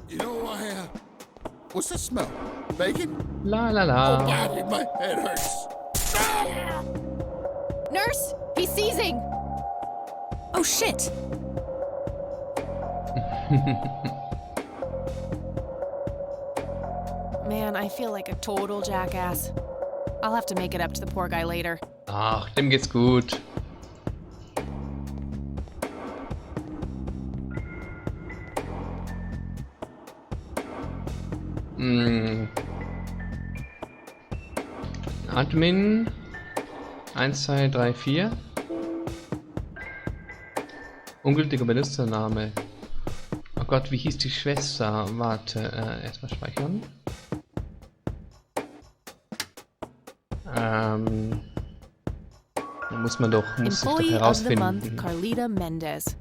You know, what's that smell? Bacon? La la Oh, la. body, my head hurts. Ah! Nurse, he's seizing. Oh shit. Man, I feel like a total jackass. I'll have to make it up to the poor guy later. Ach, dem geht's gut. Admin 1, 2, 3, 4. Ungültiger Benutzername. Oh Gott, wie hieß die Schwester? Warte, erstmal speichern. Da muss ich doch Employee of the month, herausfinden. Carlita Mendez.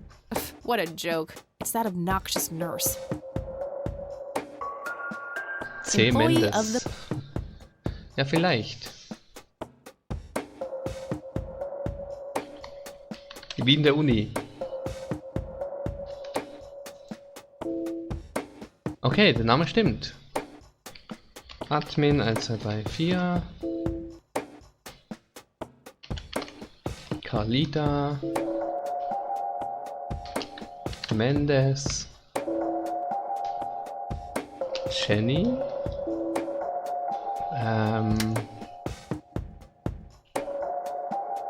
What a joke. It's that obnoxious nurse. C. Employee Mendes. of Ja, vielleicht. Wie in der Uni. Okay, der Name stimmt. Admin 1, 2, 3, 4. Carlita. Mendes. Jenny.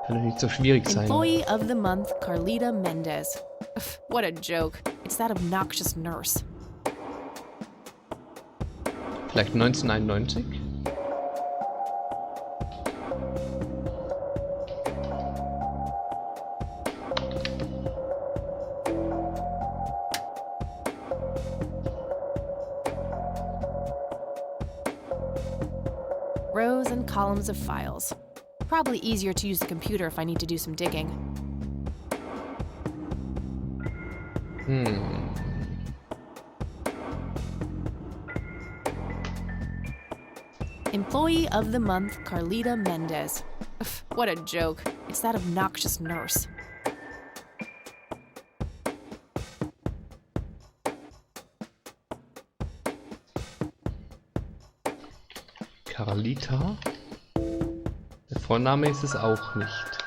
Kann doch nicht so schwierig sein. Employee of the month, Carlita Mendez. What a joke. It's that obnoxious nurse. Vielleicht 1991? Rows and columns of files. Probably easier to use the computer if I need to do some digging. Employee of the month, Carlita Mendez. What a joke. It's that obnoxious nurse. Carlita? Der Vorname ist es auch nicht.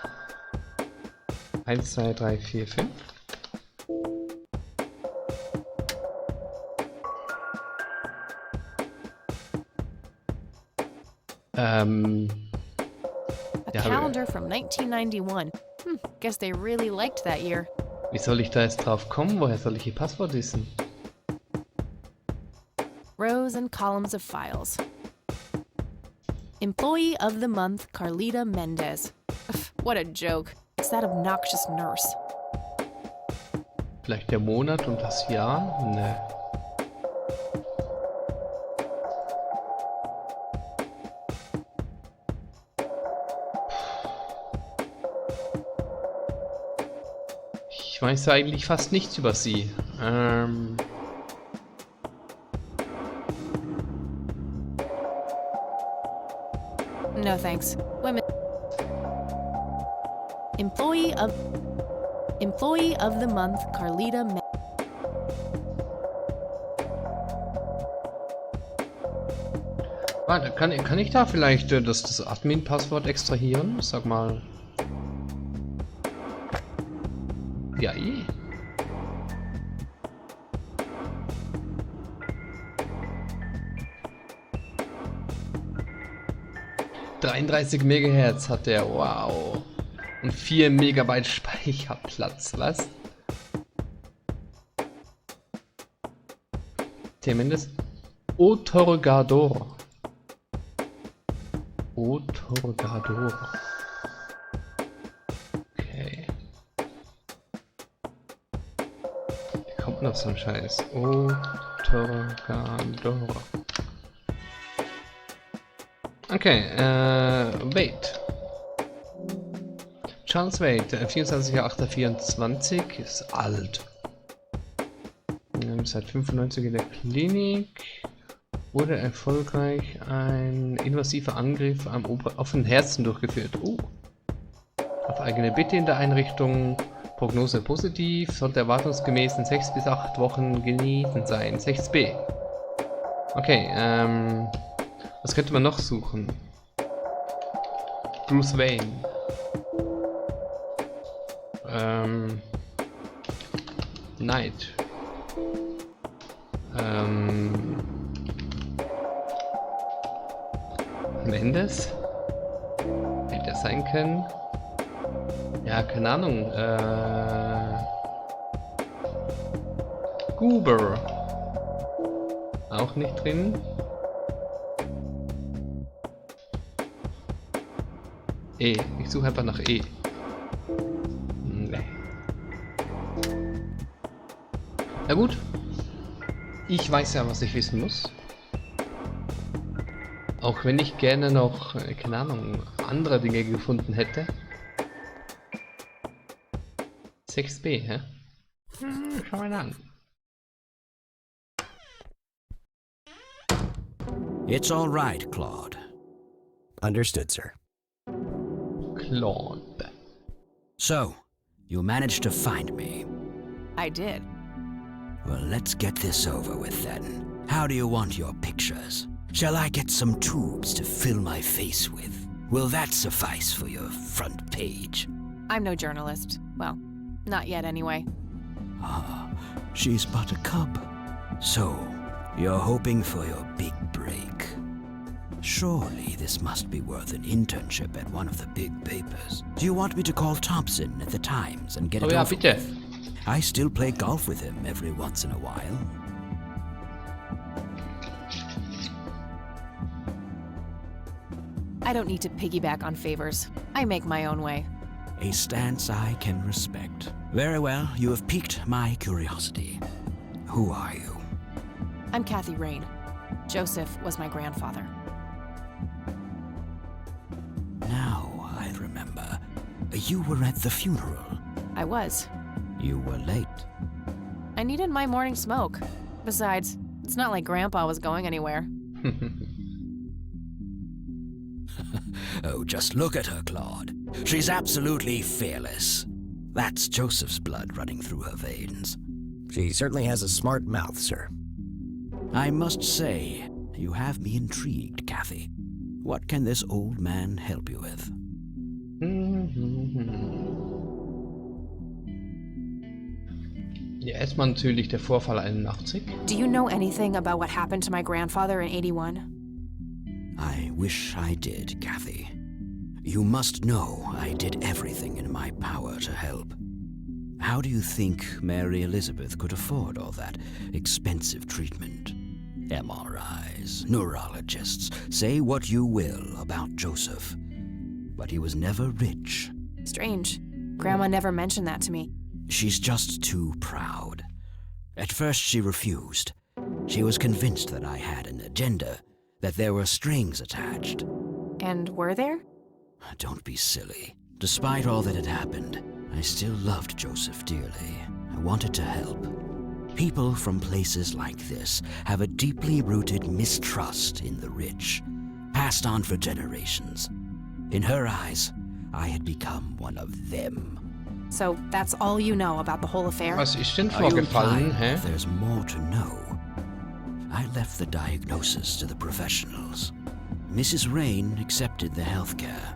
1, 2, 3, 4, 5. A Ja, calendar from 1991. Guess they really liked that year. wie soll ich da jetzt drauf kommen? Woher soll ich ihr Passwort wissen? Rows and columns of files. Employee of the month, Carlita Mendez. What a joke. It's that obnoxious nurse. Vielleicht der Monat und das Jahr? Ne. Ich weiß eigentlich fast nichts über sie. No thanks. Women. Employee of the month, Carlita Mendez. Warte, kann ich da vielleicht das Admin-Passwort extrahieren? Sag mal. Ja, eh. ...33 MHz hat der, wow. Und 4 Megabyte Speicherplatz, was? Zumindest Otorgador. Otorgador. Okay. Wie kommt noch so ein Scheiß? Otorgador. Okay, Wait. Charles Wade, 24.08.24, ist alt. Seit 95 in der Klinik. Wurde erfolgreich ein invasiver Angriff am offenen Herzen durchgeführt. Auf eigene Bitte in der Einrichtung Prognose positiv, sollte erwartungsgemäß in 6 bis 8 Wochen genesen sein. 6b. Okay, was könnte man noch suchen? Bruce Wayne. Knight. Mendes? Hätte das sein können? Ja, keine Ahnung. Goober. Auch nicht drin. E. Ich suche einfach nach E. Nee. Na gut. Ich weiß ja, was ich wissen muss. Auch wenn ich gerne noch, keine Ahnung, andere Dinge gefunden hätte. 6b, hä? Schau mal an. It's all right, Claude. Understood, sir. Claude. So, you managed to find me. I did. Well, let's get this over with then. How do you want your pictures? Shall I get some tubes to fill my face with? Will that suffice for your front page? I'm no journalist. Well, not yet anyway. Ah, she's but a cub. So, you're hoping for your big break. Surely this must be worth an internship at one of the big papers. Do you want me to call Thompson at the Times and get Oh it ja, over bitte. with? I still play golf with him every once in a while. I don't need to piggyback on favors. I make my own way. A stance I can respect. Very well, you have piqued my curiosity. Who are you? I'm Kathy Rain. Joseph was my grandfather. Now I remember. You were at the funeral. I was. You were late. I needed my morning smoke. Besides, it's not like Grandpa was going anywhere. Oh, just look at her, Claude. She's absolutely fearless. That's Joseph's blood running through her veins. She certainly has a smart mouth, sir. I must say, you have me intrigued, Kathy. What can this old man help you with? Ja, erstmal natürlich der Vorfall 81. Do you know anything about what happened to my grandfather in 81? I wish I did, Kathy. You must know I did everything in my power to help. How do you think Mary Elizabeth could afford all that expensive treatment? MRIs, neurologists, say what you will about Joseph. But he was never rich. Strange. Grandma never mentioned that to me. She's just too proud. At first she refused. She was convinced that I had an agenda, that there were strings attached. And were there? Don't be silly. Despite all that had happened, I still loved Joseph dearly. I wanted to help. People from places like this have a deeply rooted mistrust in the rich, passed on for generations. In her eyes, I had become one of them. So that's all you know about the whole affair? Was ist denn Are you vorgefallen, implying hä? that there's more to know? I left the diagnosis to the professionals. Mrs. Rain accepted the healthcare,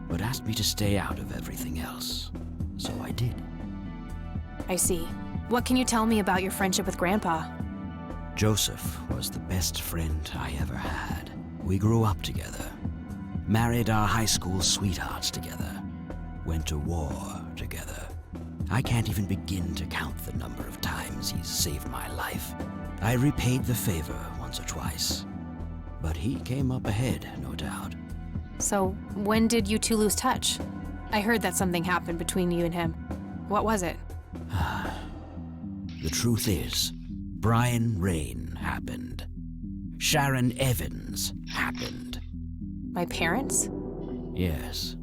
but asked me to stay out of everything else. So I did. I see. What can you tell me about your friendship with Grandpa? Joseph was the best friend I ever had. We grew up together, married our high school sweethearts together, went to war together. I can't even begin to count the number of times he's saved my life. I repaid the favor once or twice, but he came up ahead, no doubt. So, when did you two lose touch? I heard that something happened between you and him. What was it? The truth is, Brian Rain happened. Sharon Evans happened. My parents? Yes.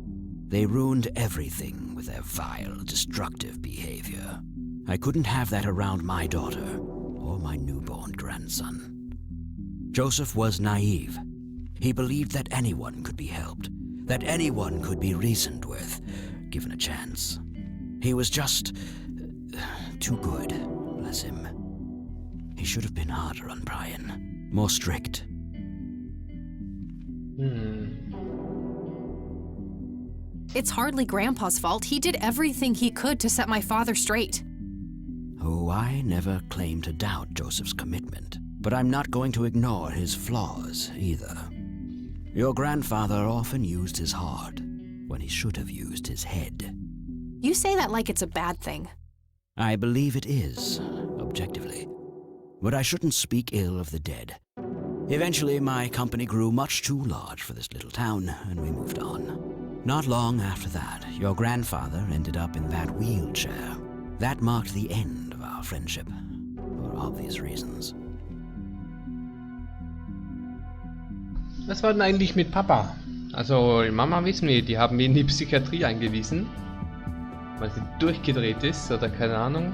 They ruined everything with their vile, destructive behavior. I couldn't have that around my daughter or my newborn grandson. Joseph was naive. He believed that anyone could be helped, that anyone could be reasoned with, given a chance. He was just too good, bless him. He should have been harder on Brian, more strict. It's hardly Grandpa's fault. He did everything he could to set my father straight. Oh, I never claimed to doubt Joseph's commitment, but I'm not going to ignore his flaws either. Your grandfather often used his heart when he should have used his head. You say that like it's a bad thing. I believe it is, objectively. But I shouldn't speak ill of the dead. Eventually, my company grew much too large for this little town, and we moved on. Not long after that, your grandfather ended up in that wheelchair. That marked the end of our friendship, for obvious reasons. Was war denn eigentlich mit Papa? Also, die Mama wissen wir, die haben ihn in die Psychiatrie eingewiesen. Weil sie durchgedreht ist, oder keine Ahnung.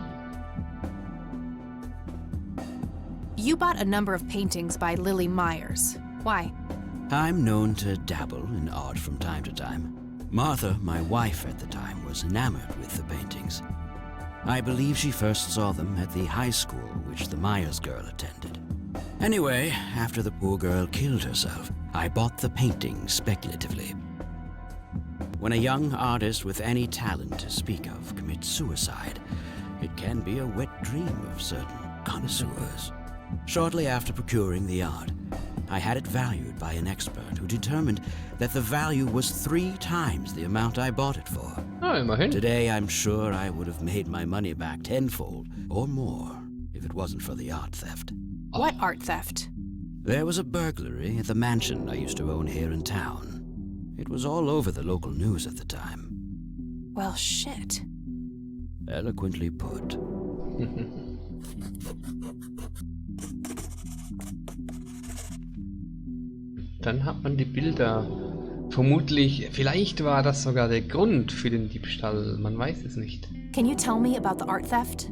You bought a number of paintings by Lily Myers. Why? I'm known to dabble in art from time to time. Martha, my wife at the time, was enamored with the paintings. I believe she first saw them at the high school which the Myers girl attended. Anyway, after the poor girl killed herself, I bought the paintings speculatively. When a young artist with any talent to speak of commits suicide, it can be a wet dream of certain connoisseurs. Shortly after procuring the art, I had it valued by an expert who determined that the value was 3 times the amount I bought it for. Ah, immerhin. Today, I'm sure I would have made my money back tenfold or more if it wasn't for the art theft. What art theft? There was a burglary at the mansion I used to own here in town. It was all over the local news at the time. Well, shit. Eloquently put. Dann hat man die Bilder. Vermutlich, vielleicht war das sogar der Grund für den Diebstahl. Man weiß es nicht. Can you tell me about the art theft?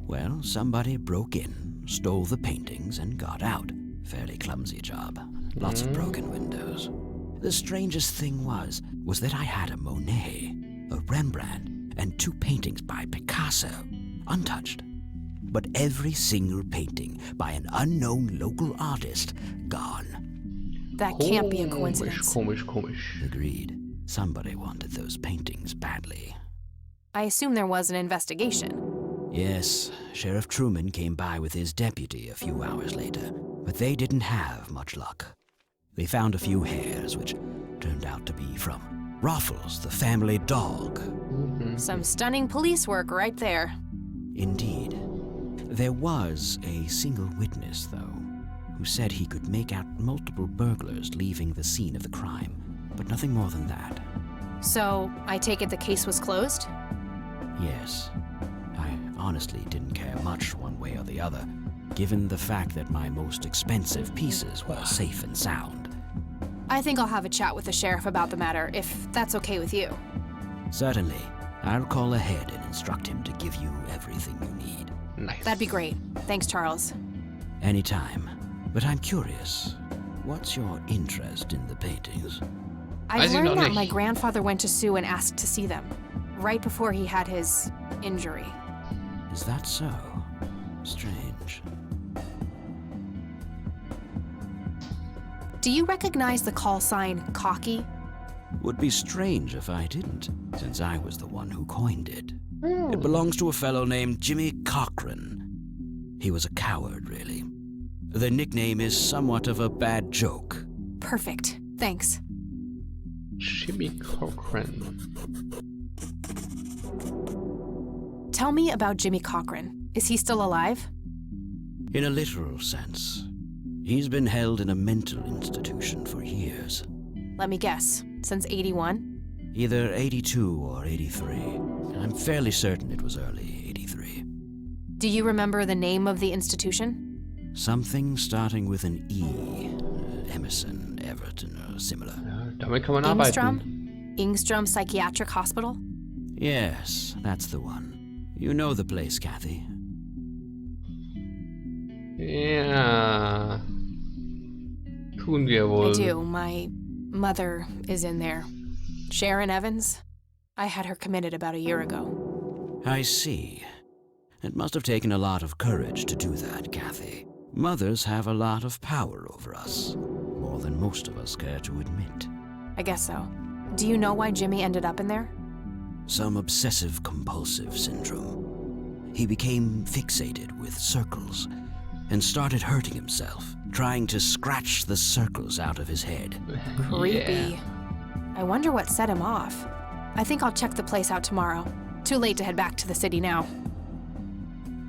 Well, somebody broke in, stole the paintings, and got out. Fairly clumsy job. Lots of broken windows. The strangest thing was that I had a Monet, a Rembrandt, and 2 paintings by Picasso, untouched. But every single painting by an unknown local artist, gone. That can't be a coincidence. Komisch. Agreed. Somebody wanted those paintings badly. I assume there was an investigation. Yes, Sheriff Truman came by with his deputy a few hours later, but they didn't have much luck. They found a few hairs, which turned out to be from Ruffles, the family dog. Some stunning police work right there. Indeed. There was a single witness, though, who said he could make out multiple burglars leaving the scene of the crime, but nothing more than that. So, I take it the case was closed? Yes. I honestly didn't care much one way or the other, given the fact that my most expensive pieces were safe and sound. I think I'll have a chat with the sheriff about the matter, if that's okay with you. Certainly. I'll call ahead and instruct him to give you everything you need. Nice. That'd be great. Thanks, Charles. Anytime. But I'm curious, what's your interest in the paintings? I've Weiß ich learned noch that nicht. my grandfather went to Sue and asked to see them, right before he had his injury. Is that so? Strange. Do you recognize the call sign Cocky? Would be strange if I didn't, since I was the one who coined it. It belongs to a fellow named Jimmy Cochran. He was a coward, really. The nickname is somewhat of a bad joke. Perfect. Thanks. Jimmy Cochran. Tell me about Jimmy Cochran. Is he still alive? In a literal sense. He's been held in a mental institution for years. Let me guess. Since 81? Either 82 or 83. I'm fairly certain it was early 83. Do you remember the name of the institution? Something starting with an E. Emerson, Everton, or similar. Ja, damit kann man arbeiten. Ingstrom Psychiatric Hospital? Yes, that's the one. You know the place, Kathy. Ja. Tun wir wohl. I do. My mother is in there. Sharon Evans? I had her committed about a year ago. I see. It must have taken a lot of courage to do that, Kathy. Mothers have a lot of power over us, more than most of us care to admit. I guess so. Do you know why Jimmy ended up in there? Some obsessive-compulsive syndrome. He became fixated with circles and started hurting himself, trying to scratch the circles out of his head. Creepy. Yeah. I wonder what set him off. I think I'll check the place out tomorrow. Too late to head back to the city now.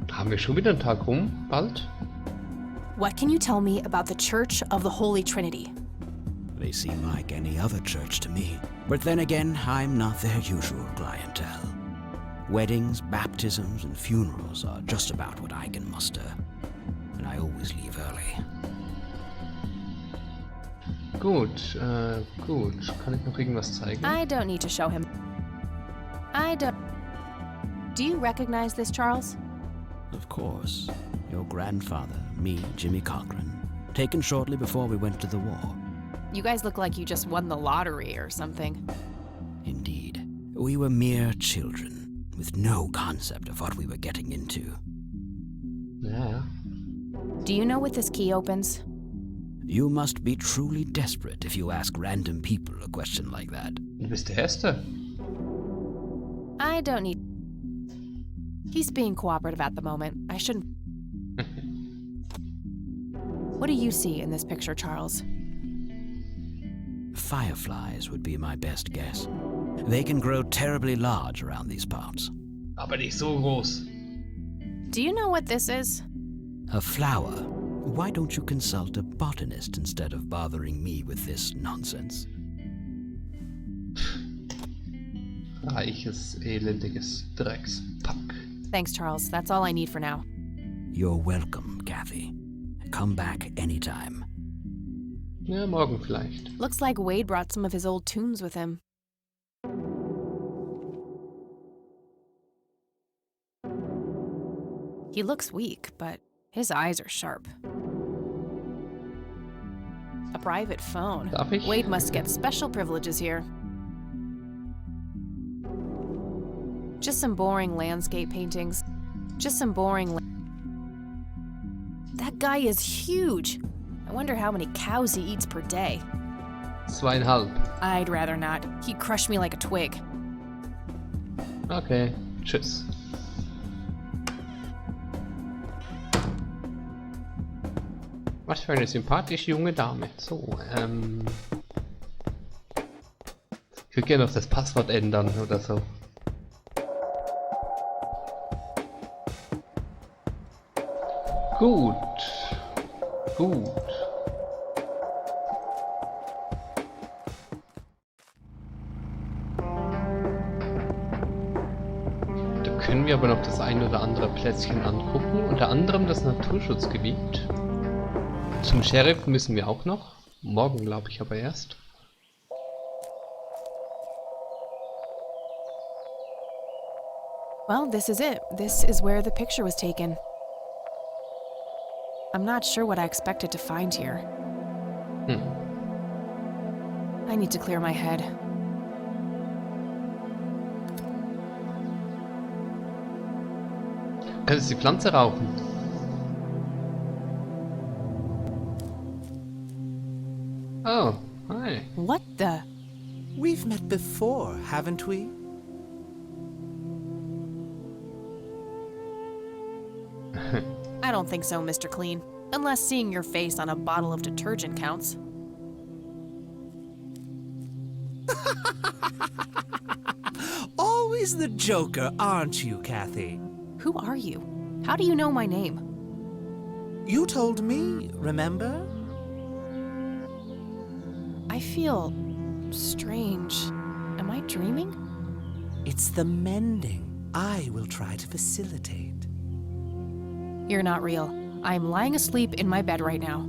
Haben wir schon wieder einen Tag rum? Bald? What can you tell me about the Church of the Holy Trinity? They seem like any other church to me. But then again, I'm not their usual clientele. Weddings, baptisms, and funerals are just about what I can muster. And I always leave early. Gut, gut. Kann ich noch irgendwas zeigen? I don't need to show him. I don't... Do you recognize this, Charles? Of course. Your grandfather, me, Jimmy Cochran. Taken shortly before we went to the war. You guys look like you just won the lottery or something. Indeed. We were mere children, with no concept of what we were getting into. Ja. Do you know what this key opens? You must be truly desperate if you ask random people a question like that. Du bist der Erste. I don't need... He's being cooperative at the moment. I shouldn't... What do you see in this picture, Charles? Fireflies would be my best guess. They can grow terribly large around these parts. Aber nicht so groß. Do you know what this is? A flower? Why don't you consult a botanist instead of bothering me with this nonsense? Reiches, elendiges Dreckspack. Thanks, Charles. That's all I need for now. You're welcome, Kathy. Come back anytime. Ja, morgen vielleicht. Looks like Wade brought some of his old tunes with him. He looks weak, but his eyes are sharp. A private phone. Darf ich? Wade must get special privileges here. Just some boring landscape paintings. Just some boring... That guy is huge. I wonder how many cows he eats per day. 2,5. I'd rather not. He'd crush me like a twig. Okay, tschüss. Was für eine sympathische junge Dame. So, ich würde gerne noch das Passwort ändern oder so. Gut. Gut. Da können wir aber noch das ein oder andere Plätzchen angucken. Unter anderem das Naturschutzgebiet. Zum Sheriff müssen wir auch noch. Morgen, glaube ich, aber erst. Well, this is it. This is where the picture was taken. I'm not sure what I expected to find here. I need to clear my head. Kannst du die Pflanze rauchen? Oh, hi. What the? We've met before, haven't we? I don't think so, Mr. Clean. Unless seeing your face on a bottle of detergent counts. Always the joker, aren't you, Kathy? Who are you? How do you know my name? You told me, remember? I feel strange. Am I dreaming? It's the mending I will try to facilitate. You're not real. I'm lying asleep in my bed right now.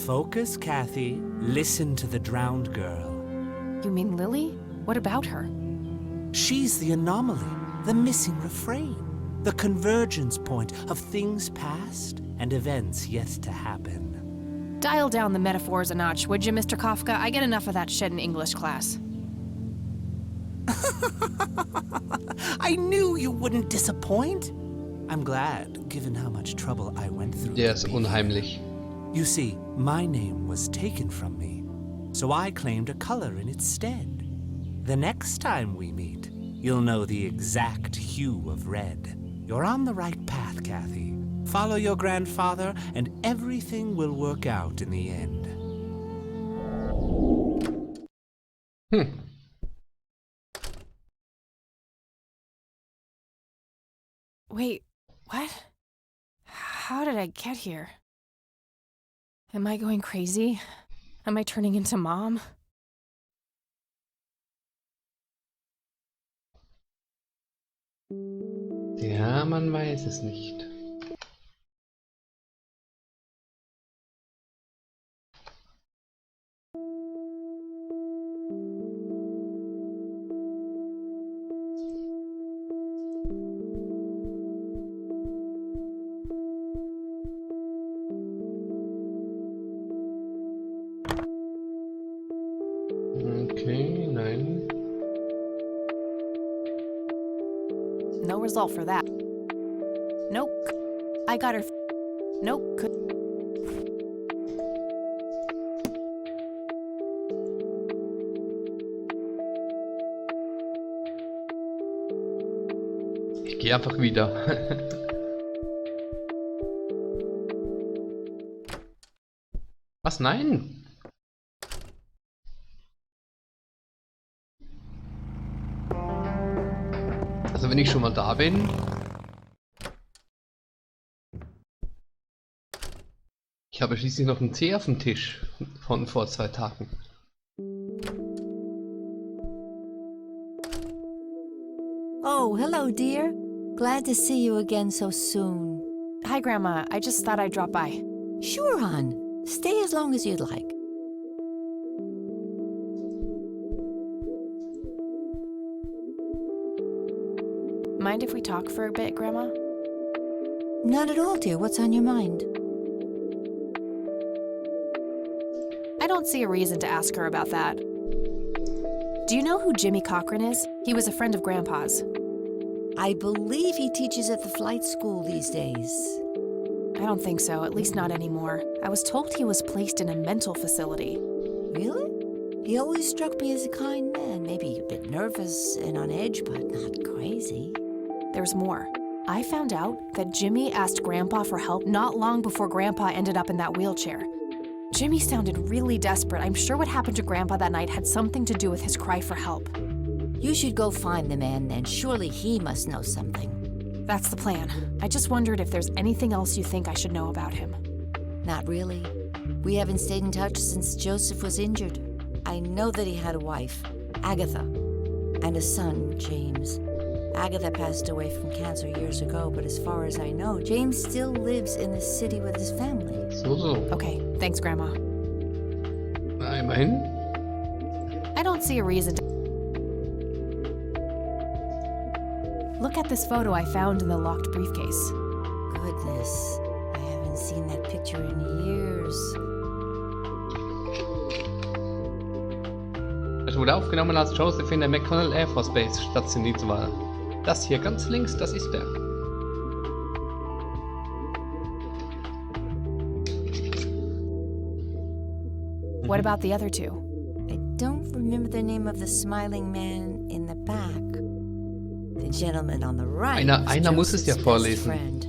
Focus, Kathy. Listen to the drowned girl. You mean Lily? What about her? She's the anomaly, the missing refrain, the convergence point of things past and events yet to happen. Dial down the metaphors a notch, would you, Mr. Kafka? I get enough of that shit in English class. I knew you wouldn't disappoint. I'm glad, given how much trouble I went through. Der to ist be unheimlich. here. You see, my name was taken from me, so I claimed a color in its stead. The next time we meet, you'll know the exact hue of red. You're on the right path, Kathy. Follow your grandfather, and everything will work out in the end. Hm. Wait, what? How did I get here? Am I going crazy? Am I turning into Mom? Ja, man weiß es nicht. Okay, nein. No result for that. Nope. I got her. Nope. Ich gehe einfach wieder. Was? Nein! Also wenn ich schon mal da bin... Ich habe schließlich noch einen Tee auf dem Tisch von vor 2 Tagen. Oh, hello, dear. Glad to see you again so soon. Hi, Grandma. I just thought I'd drop by. Sure, hon. Stay as long as you'd like. Mind if we talk for a bit, Grandma? Not at all, dear. What's on your mind? I don't see a reason to ask her about that. Do you know who Jimmy Cochran is? He was a friend of Grandpa's. I believe he teaches at the flight school these days. I don't think so, at least not anymore. I was told he was placed in a mental facility. Really? He always struck me as a kind man. Maybe a bit nervous and on edge, but not crazy. There's more. I found out that Jimmy asked Grandpa for help not long before Grandpa ended up in that wheelchair. Jimmy sounded really desperate. I'm sure what happened to Grandpa that night had something to do with his cry for help. You should go find the man, then. Surely he must know something. That's the plan. I just wondered if there's anything else you think I should know about him. Not really. We haven't stayed in touch since Joseph was injured. I know that he had a wife, Agatha, and a son, James. Agatha passed away from cancer years ago, but as far as I know, James still lives in the city with his family. So. Okay, thanks, Grandma. Na, immerhin. I don't see a reason to... Look at this photo I found in the locked briefcase. Goodness, I haven't seen that picture in years. Es wurde aufgenommen, als Joseph in der McConnell Air Force Base stationiert war. Das hier ganz links, das ist er. What about the other two? I don't remember the name of the smiling man in the back. The gentleman on the right. Einer muss es ja Joseph's vorlesen. best friend,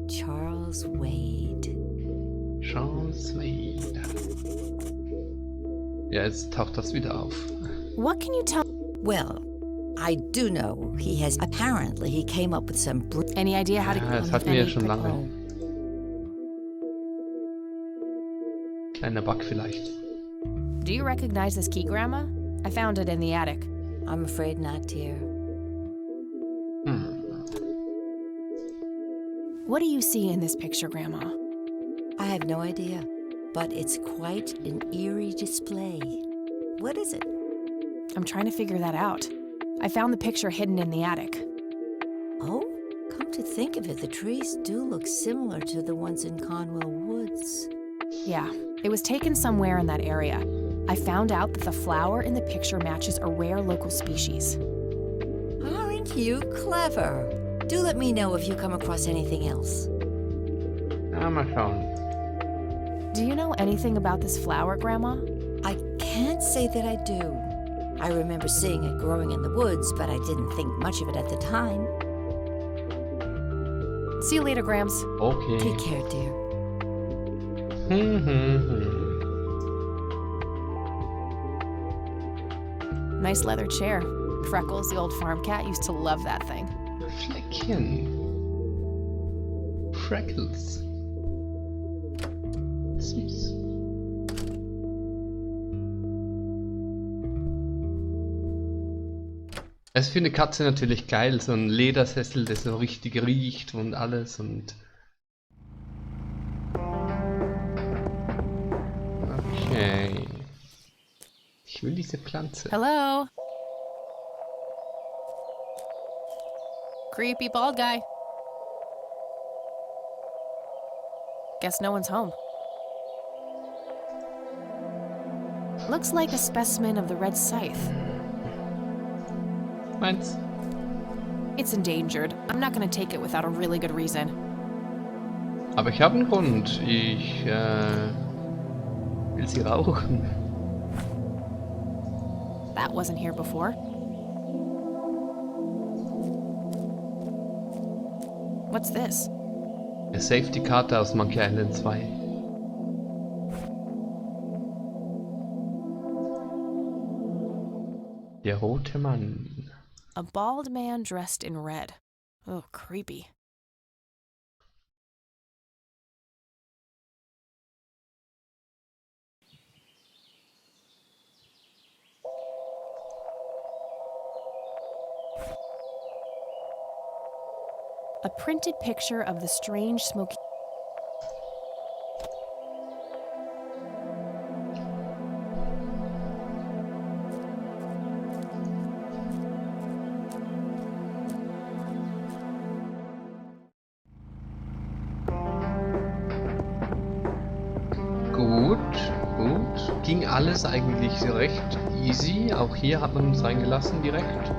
Charles Wade. Charles Wade. Ja, jetzt taucht das wieder auf. What can you tell... Well, I do know he came up with some Any idea how to... Ja, das hatten wir ja schon lange. Kleiner Bug vielleicht. Do you recognize this key, Grandma? I found it in the attic. I'm afraid not, dear. What do you see in this picture, Grandma? I have no idea, but it's quite an eerie display. What is it? I'm trying to figure that out. I found the picture hidden in the attic. Oh, come to think of it, the trees do look similar to the ones in Conwell Woods. Yeah, it was taken somewhere in that area. I found out that the flower in the picture matches a rare local species. Aren't you clever? Do let me know if you come across anything else. Ja, mal schauen. Do you know anything about this flower, Grandma? I can't say that I do. I remember seeing it growing in the woods, but I didn't think much of it at the time. See you later, Grams. Okay. Take care, dear. Nice leather chair. Freckles, the old farm cat, used to love that thing. Fleckchen. Freckles. Süß. Es ist für eine Katze natürlich geil, so ein Ledersessel, der so richtig riecht und alles und... Okay. Ich will diese Pflanze. Hello? Creepy bald guy. Guess no one's home. Looks like a specimen of the red scythe. Meins. It's endangered. I'm not gonna take it without a really good reason. Aber ich habe einen Grund. Ich will sie rauchen. That wasn't here before. What's this? Eine Safety-Karte aus Monkey Island 2. Der rote Mann. A bald man dressed in red. Oh, creepy. A printed picture of the strange smoky... Gut, gut. Ging alles eigentlich recht easy. Auch hier hat man uns reingelassen direkt.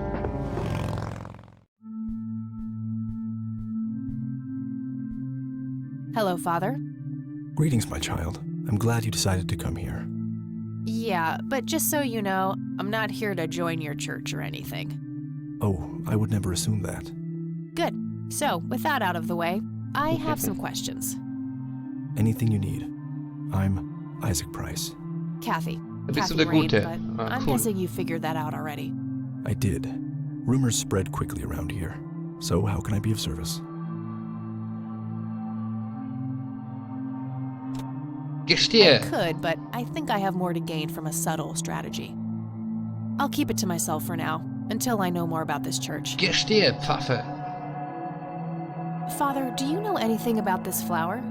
Hello, Father. Greetings, my child. I'm glad you decided to come here. Yeah, but just so you know, I'm not here to join your church or anything. Oh, I would never assume that. Good. So, with that out of the way, I have some questions. Anything you need. I'm Isaac Price. Kathy. Da bist du Kathy der Rain, Gute. but I'm Cool. guessing you figured that out already. I did. Rumors spread quickly around here. So how can I be of service? Gestehe. I could, but I think I have more to gain from a subtle strategy. I'll keep it to myself for now, until I know more about this church. Gestehe, Pfaffe. Father, do you know anything about this flower?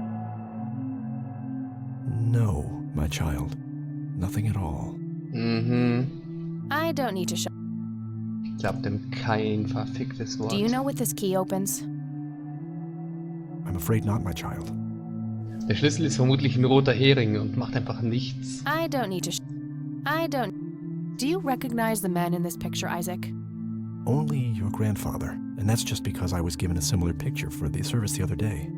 No, my child. Nothing at all. Mhm. I don't need to show. Ich glaube dem kein verficktes Wort. Do you know what this key opens? I'm afraid not, my child. Der Schlüssel ist vermutlich ein roter Hering und macht einfach nichts. I don't need to I don't... Do you recognize the men in this picture, Isaac? Only your grandfather, and that's just because I was given a similar picture for the service the other day.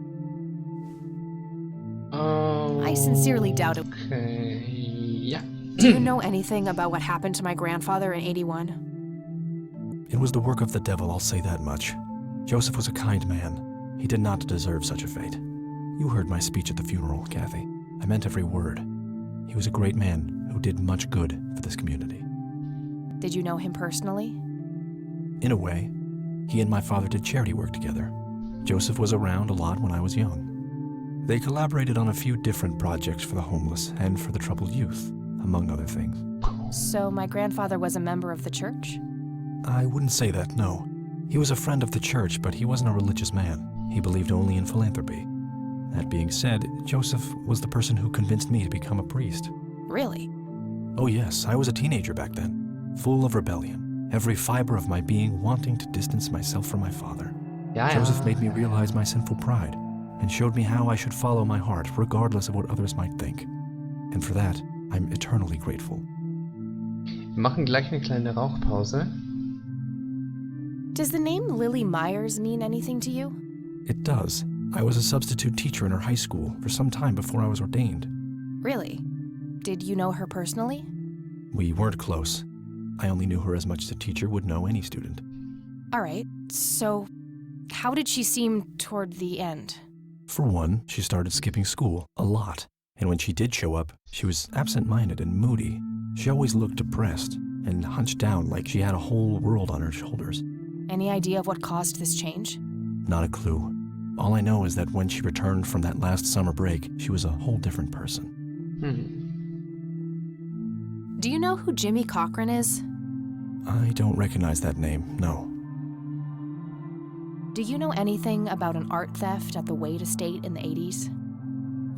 Oh, I sincerely doubt it. Okay, ja. Do you know anything about what happened to my grandfather in 81? It was the work of the devil, I'll say that much. Joseph was a kind man. He did not deserve such a fate. You heard my speech at the funeral, Kathy. I meant every word. He was a great man who did much good for this community. Did you know him personally? In a way, he and my father did charity work together. Joseph was around a lot when I was young. They collaborated on a few different projects for the homeless and for the troubled youth, among other things. So my grandfather was a member of the church? I wouldn't say that, no. He was a friend of the church, but he wasn't a religious man. He believed only in philanthropy. That being said, Joseph was the person who convinced me to become a priest. Really? Oh yes, I was a teenager back then, full of rebellion, every fiber of my being wanting to distance myself from my father. Ja, ja. Joseph made me realize my sinful pride and showed me how I should follow my heart regardless of what others might think. And for that, I'm eternally grateful. Wir machen gleich eine kleine Rauchpause. Does the name Lily Myers mean anything to you? It does. I was a substitute teacher in her high school for some time before I was ordained. Really? Did you know her personally? We weren't close. I only knew her as much as a teacher would know any student. All right, so how did she seem toward the end? For one, she started skipping school a lot. And when she did show up, she was absent-minded and moody. She always looked depressed and hunched down like she had a whole world on her shoulders. Any idea of what caused this change? Not a clue. All I know is that when she returned from that last summer break, she was a whole different person. Do you know who Jimmy Cochran is? I don't recognize that name, no. Do you know anything about an art theft at the Wade estate in the 80s?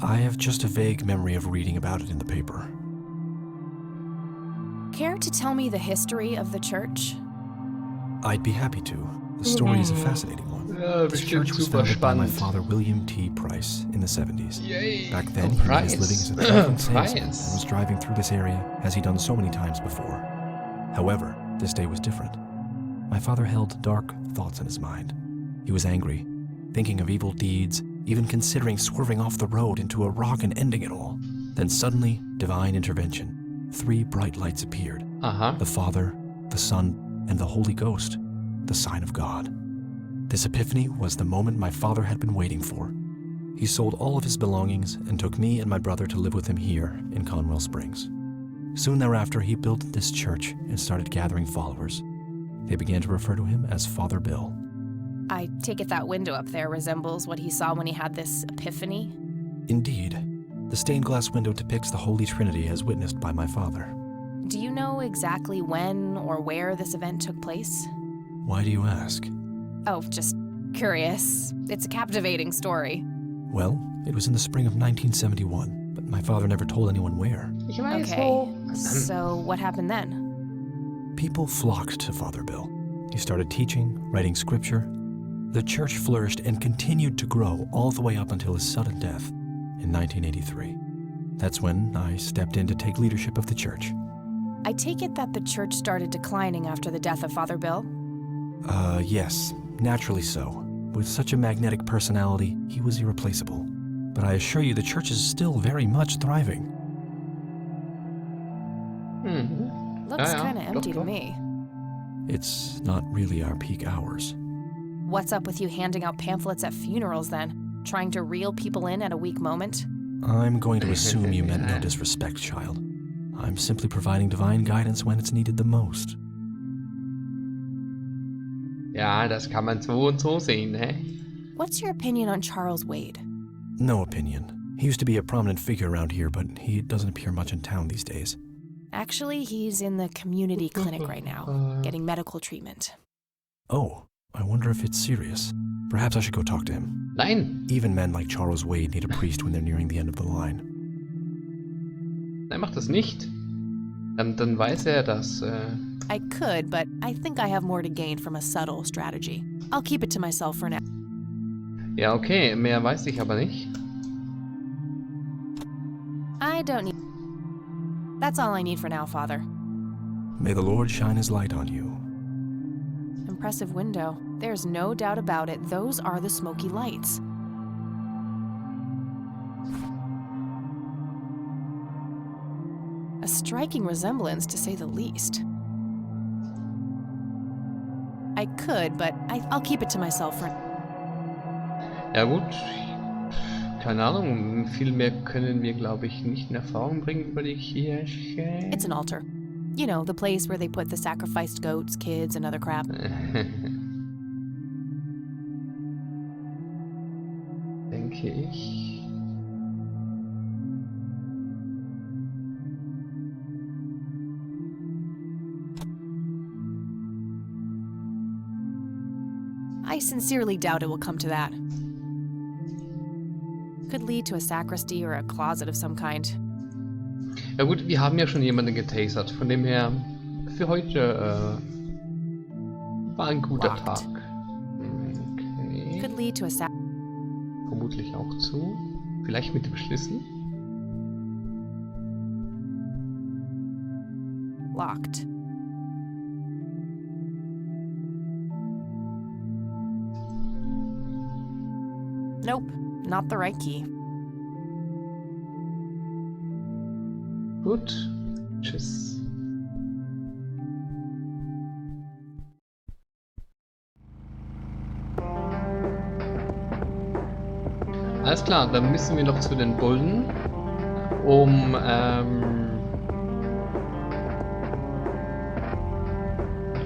I have just a vague memory of reading about it in the paper. Care to tell me the history of the church? I'd be happy to. The story is a fascinating one. Ja, This bestimmt church was super founded by my spannend. father, William T. Price, in the 70s. Yay! Back then, Oh, he made Price. his living as a traveling salesman Price. and was driving through this area as he'd done so many times before. However, this day was different. My father held dark thoughts in his mind. He was angry, thinking of evil deeds, even considering swerving off the road into a rock and ending it all. Then suddenly, divine intervention. 3 bright lights appeared. Aha. The Father, the Son, and the Holy Ghost, the sign of God. This epiphany was the moment my father had been waiting for. He sold all of his belongings and took me and my brother to live with him here in Conwell Springs. Soon thereafter, he built this church and started gathering followers. They began to refer to him as Father Bill. I take it that window up there resembles what he saw when he had this epiphany? Indeed, the stained glass window depicts the Holy Trinity as witnessed by my father. Do you know exactly when or where this event took place? Why do you ask? Oh, just curious. It's a captivating story. Well, it was in the spring of 1971, but my father never told anyone where. Ich weiß Okay, wo. so what happened then? People flocked to Father Bill. He started teaching, writing scripture. The church flourished and continued to grow all the way up until his sudden death in 1983. That's when I stepped in to take leadership of the church. I take it that the church started declining after the death of Father Bill? Yes, naturally so. With such a magnetic personality, he was irreplaceable. But I assure you the church is still very much thriving. Looks Ja, ja, kinda empty doch, to doch. me. It's not really our peak hours. What's up with you handing out pamphlets at funerals then? Trying to reel people in at a weak moment? I'm going to assume you meant no disrespect, child. I'm simply providing divine guidance when it's needed the most. Ja, das kann man so und so sehen, ne? What's your opinion on Charles Wade? No opinion. He used to be a prominent figure around here, but he doesn't appear much in town these days. Actually, he's in the community clinic right now, getting medical treatment. Oh, I wonder if it's serious. Perhaps I should go talk to him. Nein! Even men like Charles Wade need a priest when they're nearing the end of the line. Nein, mach das nicht. Dann weiß er, dass... I could, but I think I have more to gain from a subtle strategy. I'll keep it to myself for now. Ja, okay, mehr weiß ich aber nicht. I don't need... That's all I need for now, Father. May the Lord shine his light on you. Impressive window. There's no doubt about it. Those are the smoky lights. A striking resemblance, to say the least. I could, but I'll keep it to myself for... Ja gut, keine Ahnung, viel mehr können wir, glaube ich, nicht in Erfahrung bringen über die Kirche. It's an altar. You know, the place where they put the sacrificed goats, kids, and other crap. Denke ich. I sincerely doubt it will come to that. Could lead to a sacristy or a closet of some kind. Ja gut, wir haben ja schon jemanden getasert, von dem her für heute war ein guter Locked. Tag. Okay. Could lead to a Vermutlich auch zu. Vielleicht mit dem Schlüssel. Locked. Nope, not the right key. Gut. Tschüss. Alles klar, dann müssen wir noch zu den Bullen, um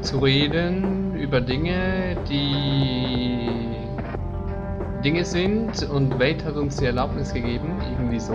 zu reden über Dinge, die Dinge sind, und Wade hat uns die Erlaubnis gegeben, irgendwie so.